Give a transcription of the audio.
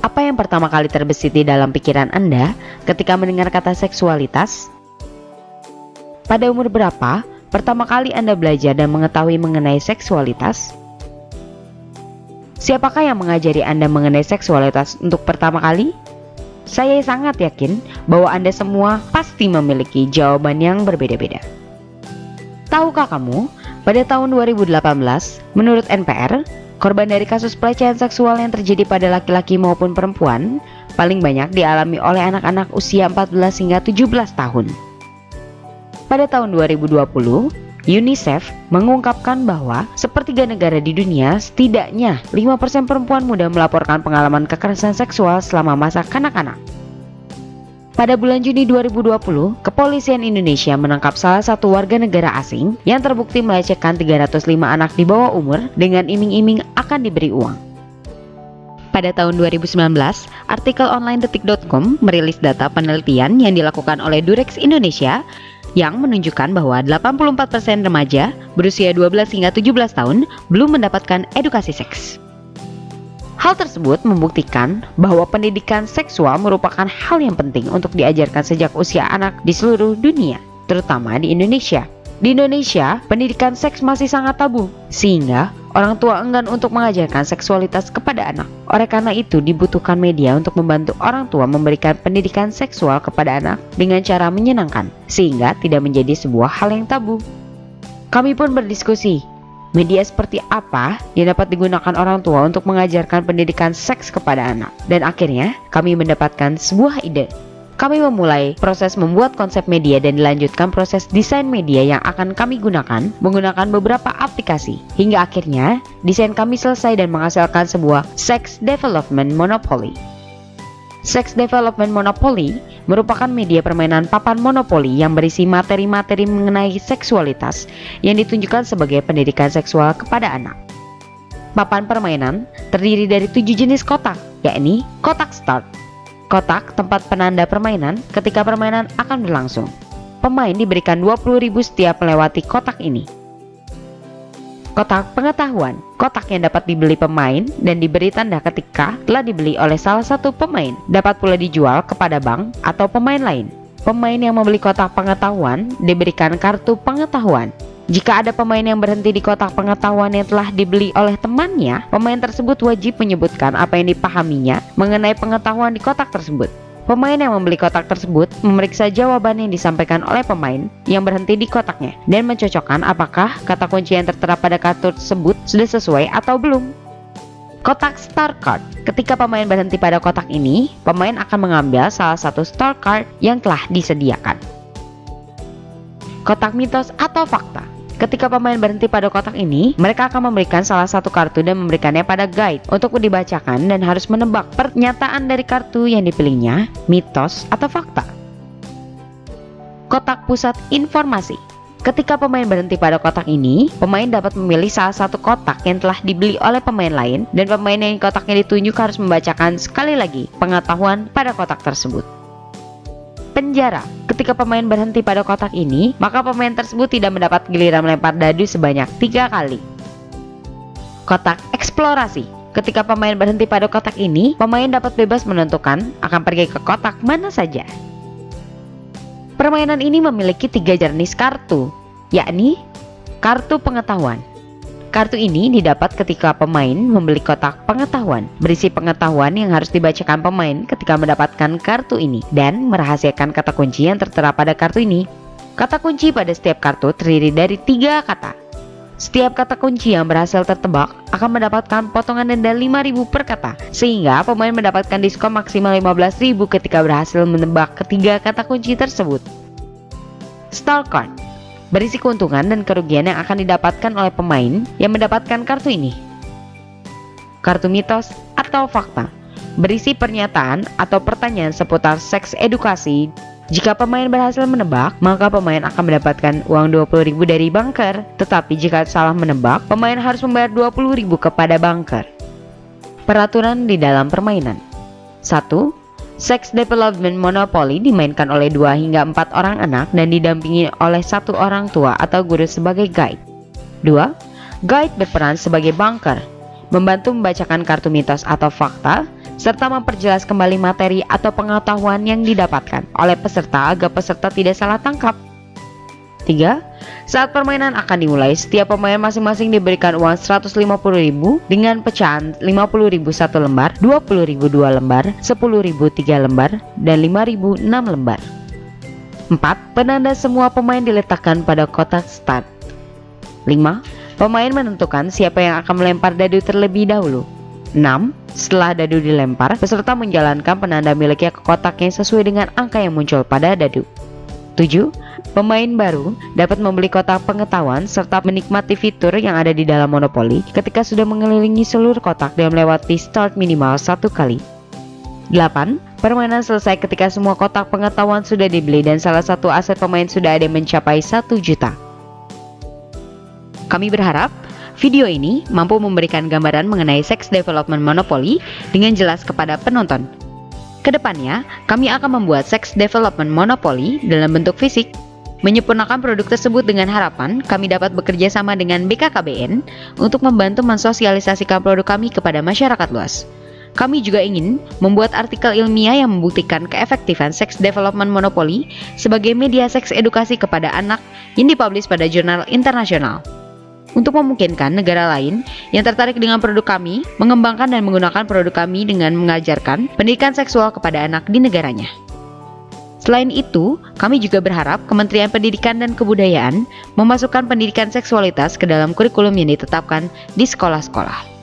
Apa yang pertama kali terbesit di dalam pikiran Anda ketika mendengar kata seksualitas? Pada umur berapa pertama kali Anda belajar dan mengetahui mengenai seksualitas? Siapakah yang mengajari Anda mengenai seksualitas untuk pertama kali? Saya sangat yakin bahwa Anda semua pasti memiliki jawaban yang berbeda-beda. Tahukah kamu, pada tahun 2018, menurut NPR, korban dari kasus pelecehan seksual yang terjadi pada laki-laki maupun perempuan paling banyak dialami oleh anak-anak usia 14 hingga 17 tahun. Pada tahun 2020, UNICEF mengungkapkan bahwa sepertiga negara di dunia setidaknya 5% perempuan muda melaporkan pengalaman kekerasan seksual selama masa kanak-kanak. Pada bulan Juni 2020, Kepolisian Indonesia menangkap salah satu warga negara asing yang terbukti melecehkan 305 anak di bawah umur dengan iming-iming akan diberi uang. Pada tahun 2019, artikel online detik.com merilis data penelitian yang dilakukan oleh Durex Indonesia yang menunjukkan bahwa 84% remaja berusia 12 hingga 17 tahun belum mendapatkan edukasi seks. Hal tersebut membuktikan bahwa pendidikan seksual merupakan hal yang penting untuk diajarkan sejak usia anak di seluruh dunia, terutama di Indonesia. Di Indonesia, pendidikan seks masih sangat tabu, sehingga orang tua enggan untuk mengajarkan seksualitas kepada anak. Oleh karena itu, dibutuhkan media untuk membantu orang tua memberikan pendidikan seksual kepada anak dengan cara menyenangkan, sehingga tidak menjadi sebuah hal yang tabu. Kami pun berdiskusi, media seperti apa yang dapat digunakan orang tua untuk mengajarkan pendidikan seks kepada anak. Dan akhirnya, kami mendapatkan sebuah ide. Kami memulai proses membuat konsep media dan dilanjutkan proses desain media yang akan kami gunakan menggunakan beberapa aplikasi. Hingga akhirnya, desain kami selesai dan menghasilkan sebuah Sex Development Monopoly. Sex Development Monopoly merupakan media permainan papan monopoli yang berisi materi-materi mengenai seksualitas yang ditunjukkan sebagai pendidikan seksual kepada anak. Papan permainan terdiri dari 7 jenis kotak, yakni kotak start, kotak tempat penanda permainan ketika permainan akan berlangsung. Pemain diberikan 20.000 setiap melewati kotak ini. Kotak pengetahuan, kotak yang dapat dibeli pemain dan diberi tanda ketika telah dibeli oleh salah satu pemain, dapat pula dijual kepada bank atau pemain lain. Pemain yang membeli kotak pengetahuan diberikan kartu pengetahuan. Jika ada pemain yang berhenti di kotak pengetahuan yang telah dibeli oleh temannya, pemain tersebut wajib menyebutkan apa yang dipahaminya mengenai pengetahuan di kotak tersebut. Pemain yang membeli kotak tersebut memeriksa jawaban yang disampaikan oleh pemain yang berhenti di kotaknya dan mencocokkan apakah kata kunci yang tertera pada kartu tersebut sudah sesuai atau belum. Kotak Star Card. Ketika pemain berhenti pada kotak ini, pemain akan mengambil salah satu Star Card yang telah disediakan. Kotak mitos atau fakta. Ketika pemain berhenti pada kotak ini, mereka akan memberikan salah satu kartu dan memberikannya pada guide untuk dibacakan dan harus menebak pernyataan dari kartu yang dipilihnya, mitos atau fakta. Kotak pusat informasi. Ketika pemain berhenti pada kotak ini, pemain dapat memilih salah satu kotak yang telah dibeli oleh pemain lain dan pemain yang kotaknya ditunjuk harus membacakan sekali lagi pengetahuan pada kotak tersebut. Penjara. Ketika pemain berhenti pada kotak ini, maka pemain tersebut tidak mendapat giliran melempar dadu sebanyak 3 kali. Kotak eksplorasi. Ketika pemain berhenti pada kotak ini, pemain dapat bebas menentukan akan pergi ke kotak mana saja. Permainan ini memiliki 3 jenis kartu, yakni kartu pengetahuan. Kartu ini didapat ketika pemain membeli kotak pengetahuan, berisi pengetahuan yang harus dibacakan pemain ketika mendapatkan kartu ini, dan merahasiakan kata kunci yang tertera pada kartu ini. Kata kunci pada setiap kartu terdiri dari 3 kata. Setiap kata kunci yang berhasil tertebak akan mendapatkan potongan denda 5.000 per kata, sehingga pemain mendapatkan diskon maksimal 15.000 ketika berhasil menebak ketiga kata kunci tersebut. Star Card berisi keuntungan dan kerugian yang akan didapatkan oleh pemain yang mendapatkan kartu ini. Kartu mitos atau fakta berisi pernyataan atau pertanyaan seputar seks edukasi. Jika pemain berhasil menebak, maka pemain akan mendapatkan uang 20.000 dari banker. Tetapi jika salah menebak, pemain harus membayar 20.000 kepada banker. Peraturan di dalam permainan. 1. Sex Development Monopoly dimainkan oleh 2 hingga 4 orang anak dan didampingi oleh 1 orang tua atau guru sebagai guide. 2. Guide berperan sebagai banker, membantu membacakan kartu mitos atau fakta serta memperjelas kembali materi atau pengetahuan yang didapatkan oleh peserta agar peserta tidak salah tangkap. 3. Saat permainan akan dimulai, setiap pemain masing-masing diberikan uang 150.000 dengan pecahan 50.000 satu lembar, 20.000 dua lembar, 10.000 tiga lembar, dan 5.000 enam lembar. 4. Penanda semua pemain diletakkan pada kotak start. 5. Pemain menentukan siapa yang akan melempar dadu terlebih dahulu. 6. Setelah dadu dilempar, peserta menjalankan penanda miliknya ke kotak yang sesuai dengan angka yang muncul pada dadu. 7. Pemain baru dapat membeli kotak pengetahuan serta menikmati fitur yang ada di dalam Monopoly ketika sudah mengelilingi seluruh kotak dan melewati start minimal 1 kali. 8. Permainan selesai ketika semua kotak pengetahuan sudah dibeli dan salah satu aset pemain sudah ada mencapai 1 juta. Kami berharap video ini mampu memberikan gambaran mengenai sex development Monopoly dengan jelas kepada penonton. Kedepannya, kami akan membuat sex development Monopoly dalam bentuk fisik. Menyempurnakan produk tersebut dengan harapan kami dapat bekerja sama dengan BKKBN untuk membantu mensosialisasikan produk kami kepada masyarakat luas. Kami juga ingin membuat artikel ilmiah yang membuktikan keefektifan sex development Monopoly sebagai media seks edukasi kepada anak yang dipublish pada jurnal internasional. Untuk memungkinkan negara lain yang tertarik dengan produk kami mengembangkan dan menggunakan produk kami dengan mengajarkan pendidikan seksual kepada anak di negaranya. Selain itu, kami juga berharap Kementerian Pendidikan dan Kebudayaan memasukkan pendidikan seksualitas ke dalam kurikulum yang ditetapkan di sekolah-sekolah.